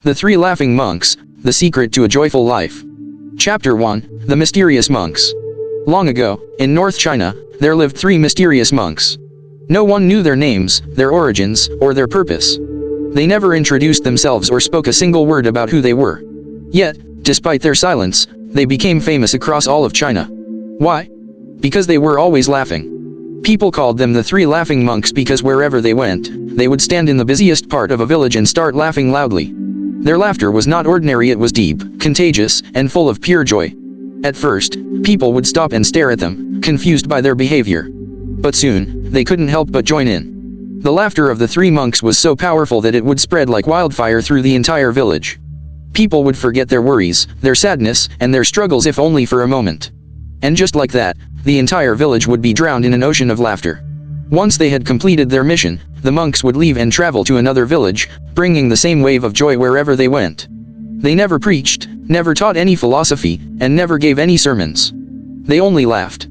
The Three Laughing Monks, The Secret to a Joyful Life. Chapter 1, The Mysterious Monks. Long ago, in North China, there lived 3 mysterious monks. No one knew their names, their origins, or their purpose. They never introduced themselves or spoke a single word about who they were. Yet, despite their silence, they became famous across all of China. Why? Because they were always laughing. People called them the Three Laughing Monks because wherever they went, they would stand in the busiest part of a village and start laughing loudly. Their laughter was not ordinary, it was deep, contagious, and full of pure joy. At first, people would stop and stare at them, confused by their behavior. But soon, they couldn't help but join in. The laughter of the 3 monks was so powerful that it would spread like wildfire through the entire village. People would forget their worries, their sadness, and their struggles if only for a moment. And just like that, the entire village would be drowned in an ocean of laughter. Once they had completed their mission, the monks would leave and travel to another village, bringing the same wave of joy wherever they went. They never preached, never taught any philosophy, and never gave any sermons. They only laughed.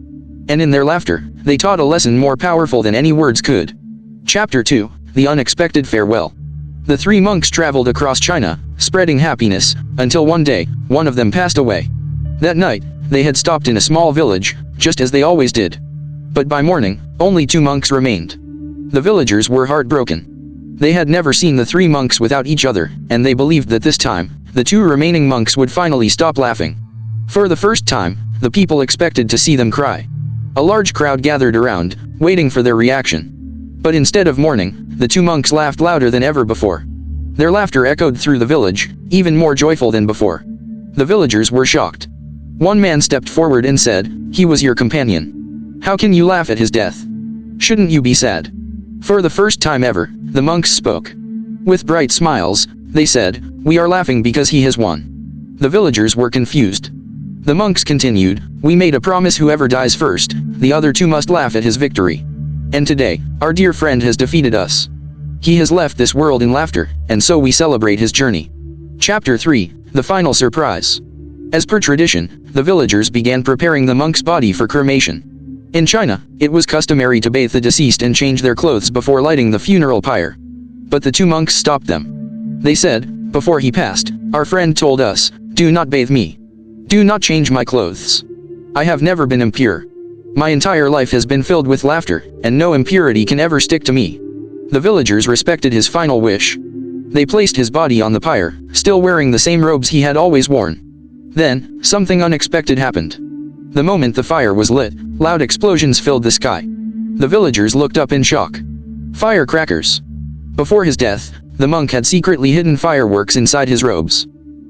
And in their laughter, they taught a lesson more powerful than any words could. Chapter 2, The Unexpected Farewell. The 3 monks traveled across China, spreading happiness, until one day, one of them passed away. That night, they had stopped in a small village, just as they always did. But by morning, only 2 monks remained. The villagers were heartbroken. They had never seen the 3 monks without each other, and they believed that this time, the 2 remaining monks would finally stop laughing. For the first time, the people expected to see them cry. A large crowd gathered around, waiting for their reaction. But instead of mourning, the 2 monks laughed louder than ever before. Their laughter echoed through the village, even more joyful than before. The villagers were shocked. One man stepped forward and said, "He was your companion. How can you laugh at his death? Shouldn't you be sad?" For the first time ever, the monks spoke. With bright smiles, they said, "We are laughing because he has won." The villagers were confused. The monks continued, "We made a promise, whoever dies first, the other 2 must laugh at his victory. And today, our dear friend has defeated us. He has left this world in laughter, and so we celebrate his journey." Chapter 3, The Final Surprise. As per tradition, the villagers began preparing the monk's body for cremation. In China, it was customary to bathe the deceased and change their clothes before lighting the funeral pyre. But the 2 monks stopped them. They said, "Before he passed, our friend told us, 'Do not bathe me. Do not change my clothes. I have never been impure. My entire life has been filled with laughter, and no impurity can ever stick to me.'" The villagers respected his final wish. They placed his body on the pyre, still wearing the same robes he had always worn. Then, something unexpected happened. The moment the fire was lit, loud explosions filled the sky. The villagers looked up in shock. Firecrackers! Before his death, the monk had secretly hidden fireworks inside his robes.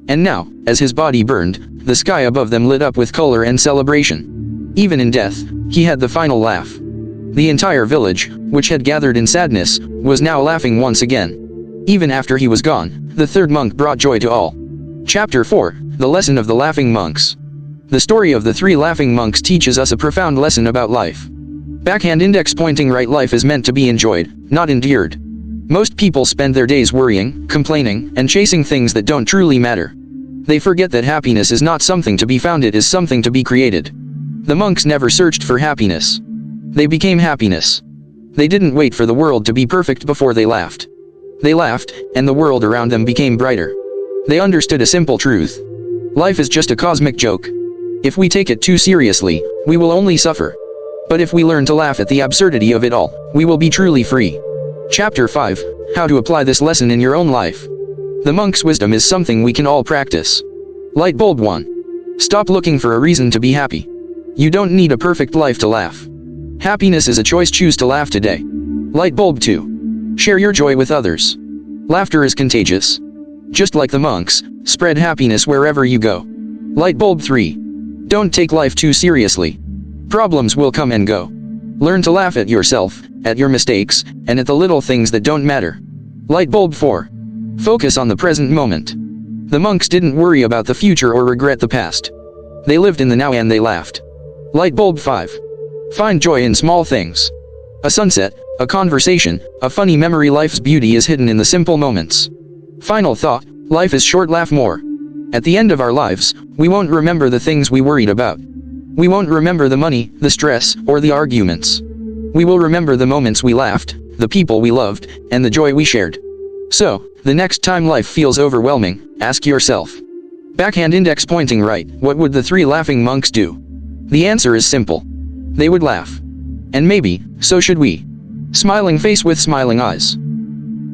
And now, as his body burned, the sky above them lit up with color and celebration. Even in death, he had the final laugh. The entire village, which had gathered in sadness, was now laughing once again. Even after he was gone, the 3rd monk brought joy to all. Chapter 4, The Lesson of the Laughing Monks. The story of the 3 laughing monks teaches us a profound lesson about life. Backhand index pointing right: life is meant to be enjoyed, not endured. Most people spend their days worrying, complaining, and chasing things that don't truly matter. They forget that happiness is not something to be found, it is something to be created. The monks never searched for happiness. They became happiness. They didn't wait for the world to be perfect before they laughed. They laughed, and the world around them became brighter. They understood a simple truth. Life is just a cosmic joke. If we take it too seriously, we will only suffer. But if we learn to laugh at the absurdity of it all, we will be truly free. Chapter 5, How to Apply This Lesson in Your Own Life. The monk's wisdom is something we can all practice. Light bulb 1. Stop looking for a reason to be happy. You don't need a perfect life to laugh. Happiness is a choice, choose to laugh today. Light bulb 2. Share your joy with others. Laughter is contagious. Just like the monks, spread happiness wherever you go. Light bulb 3. Don't take life too seriously. Problems will come and go. Learn to laugh at yourself, at your mistakes, and at the little things that don't matter. Light bulb 4. Focus on the present moment. The monks didn't worry about the future or regret the past. They lived in the now and they laughed. Light bulb 5. Find joy in small things. A sunset, a conversation, a funny memory. Life's beauty is hidden in the simple moments. Final thought, life is short, laugh more. At the end of our lives, we won't remember the things we worried about. We won't remember the money, the stress, or the arguments. We will remember the moments we laughed, the people we loved, and the joy we shared. So, the next time life feels overwhelming, ask yourself. Backhand index pointing right, what would the three laughing monks do? The answer is simple. They would laugh. And maybe, so should we. Smiling face with smiling eyes.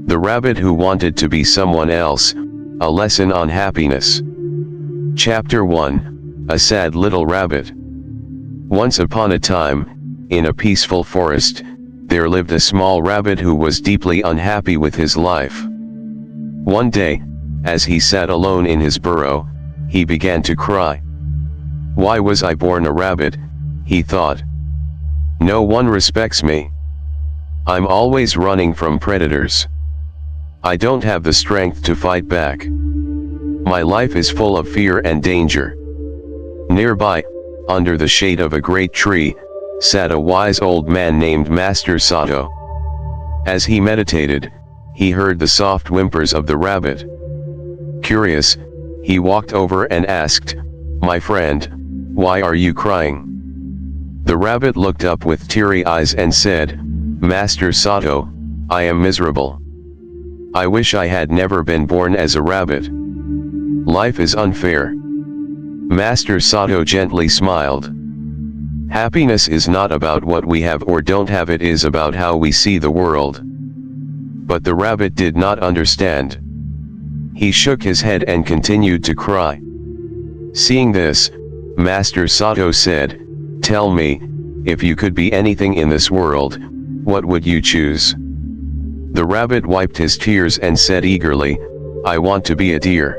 The Rabbit Who Wanted to Be Someone Else, A Lesson on Happiness. Chapter 1, A Sad Little Rabbit. Once upon a time, in a peaceful forest, there lived a small rabbit who was deeply unhappy with his life. One day, as he sat alone in his burrow, he began to cry. "Why was I born a rabbit?" he thought. "No one respects me. I'm always running from predators. I don't have the strength to fight back. My life is full of fear and danger." Nearby, under the shade of a great tree, sat a wise old man named Master Sato. As he meditated, he heard the soft whimpers of the rabbit. Curious, he walked over and asked, "My friend, why are you crying?" The rabbit looked up with teary eyes and said, "Master Sato, I am miserable. I wish I had never been born as a rabbit. Life is unfair." Master Sato gently smiled. Happiness is not about what we have or don't have, it is about how we see the world. But the rabbit did not understand. He shook his head and continued to cry. Seeing this, Master Sato said, "Tell me, if you could be anything in this world, what would you choose?" The rabbit wiped his tears and said eagerly, "I want to be a deer.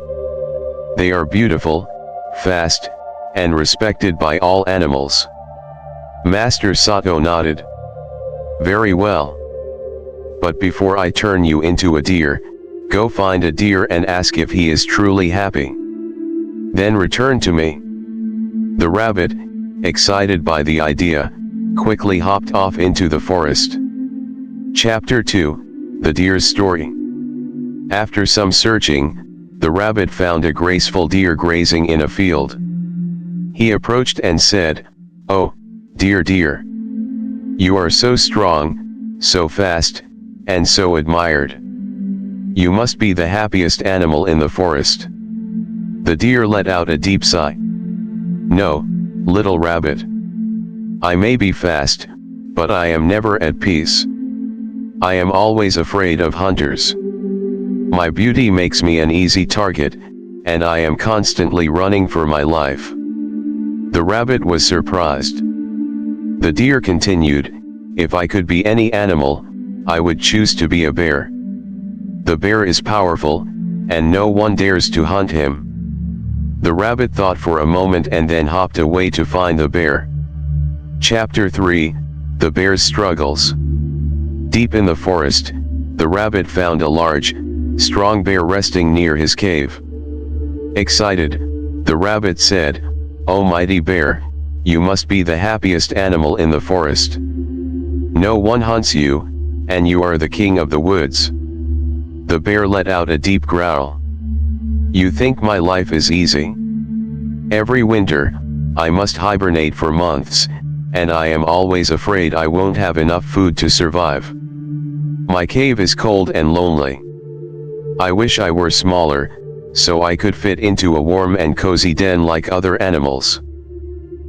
They are beautiful, fast, and respected by all animals." Master Sato nodded. "Very well. But before I turn you into a deer, go find a deer and ask if he is truly happy. Then return to me." The rabbit, excited by the idea, quickly hopped off into the forest. Chapter 2, The Deer's Story. After some searching, the rabbit found a graceful deer grazing in a field. He approached and said, "Oh, dear, you are so strong, so fast, and so admired. You must be the happiest animal in the forest." The deer let out a deep sigh. "No, little rabbit. I may be fast, but I am never at peace. I am always afraid of hunters. My beauty makes me an easy target, and I am constantly running for my life." The rabbit was surprised. The deer continued, "If I could be any animal, I would choose to be a bear. The bear is powerful, and no one dares to hunt him." The rabbit thought for a moment and then hopped away to find the bear. Chapter 3, The Bear's Struggles. Deep in the forest, the rabbit found a large, strong bear resting near his cave. Excited, the rabbit said, "Oh mighty bear, you must be the happiest animal in the forest. No one hunts you, and you are the king of the woods." The bear let out a deep growl. "You think my life is easy? Every winter, I must hibernate for months, and I am always afraid I won't have enough food to survive. My cave is cold and lonely. I wish I were smaller, so I could fit into a warm and cozy den like other animals."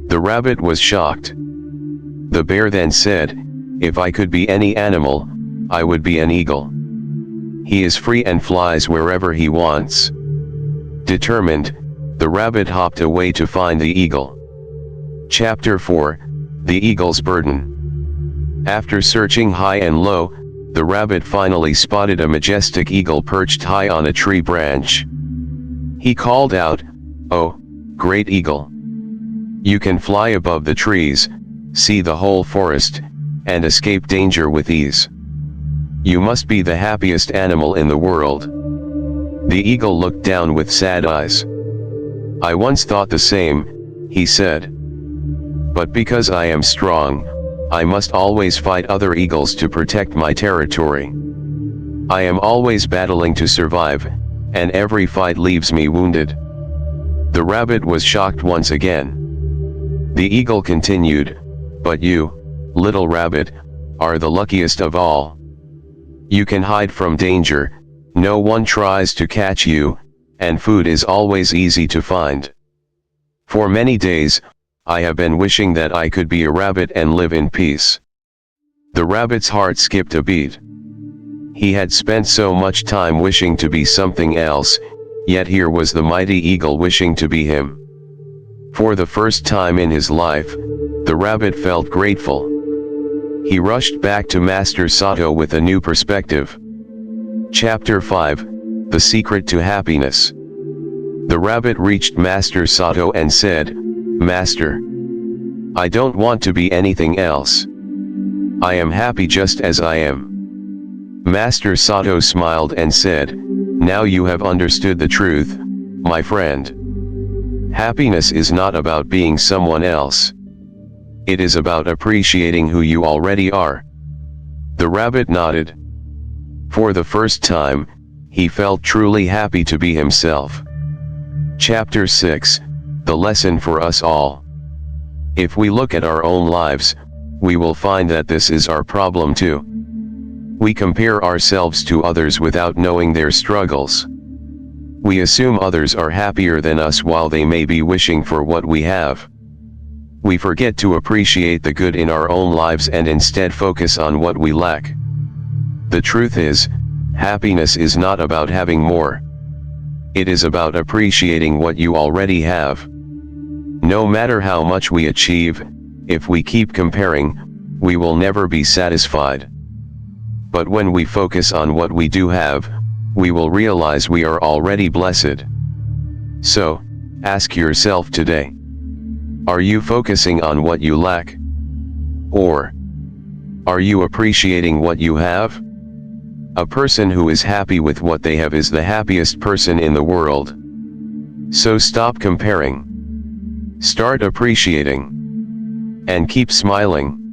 The rabbit was shocked. The bear then said, "If I could be any animal, I would be an eagle. He is free and flies wherever he wants." Determined, the rabbit hopped away to find the eagle. Chapter 4, The Eagle's Burden. After searching high and low, the rabbit finally spotted a majestic eagle perched high on a tree branch. He called out, "Oh, great eagle! You can fly above the trees, see the whole forest, and escape danger with ease. You must be the happiest animal in the world." The eagle looked down with sad eyes. "I once thought the same," he said. "But because I am strong, I must always fight other eagles to protect my territory. I am always battling to survive, and every fight leaves me wounded." The rabbit was shocked once again. The eagle continued, "But you, little rabbit, are the luckiest of all. You can hide from danger, No one tries to catch you, and food is always easy to find. For many days, I have been wishing that I could be a rabbit and live in peace. The rabbit's heart skipped a beat. He had spent so much time wishing to be something else, yet here was the mighty eagle wishing to be him. For the first time in his life, the rabbit felt grateful. He rushed back to Master Sato with a new perspective. Chapter 5, The Secret to Happiness. The rabbit reached Master Sato and said, "Master, I don't want to be anything else. I am happy just as I am." Master Sato smiled and said, "Now you have understood the truth, my friend. Happiness is not about being someone else. It is about appreciating who you already are." The rabbit nodded. For the first time, he felt truly happy to be himself. Chapter 6, The Lesson for Us All. If we look at our own lives, we will find that this is our problem too. We compare ourselves to others without knowing their struggles. We assume others are happier than us while they may be wishing for what we have. We forget to appreciate the good in our own lives and instead focus on what we lack. The truth is, happiness is not about having more. It is about appreciating what you already have. No matter how much we achieve, if we keep comparing, we will never be satisfied. But when we focus on what we do have, we will realize we are already blessed. So, ask yourself today. Are you focusing on what you lack? Or are you appreciating what you have? A person who is happy with what they have is the happiest person in the world. So stop comparing. Start appreciating. And keep smiling.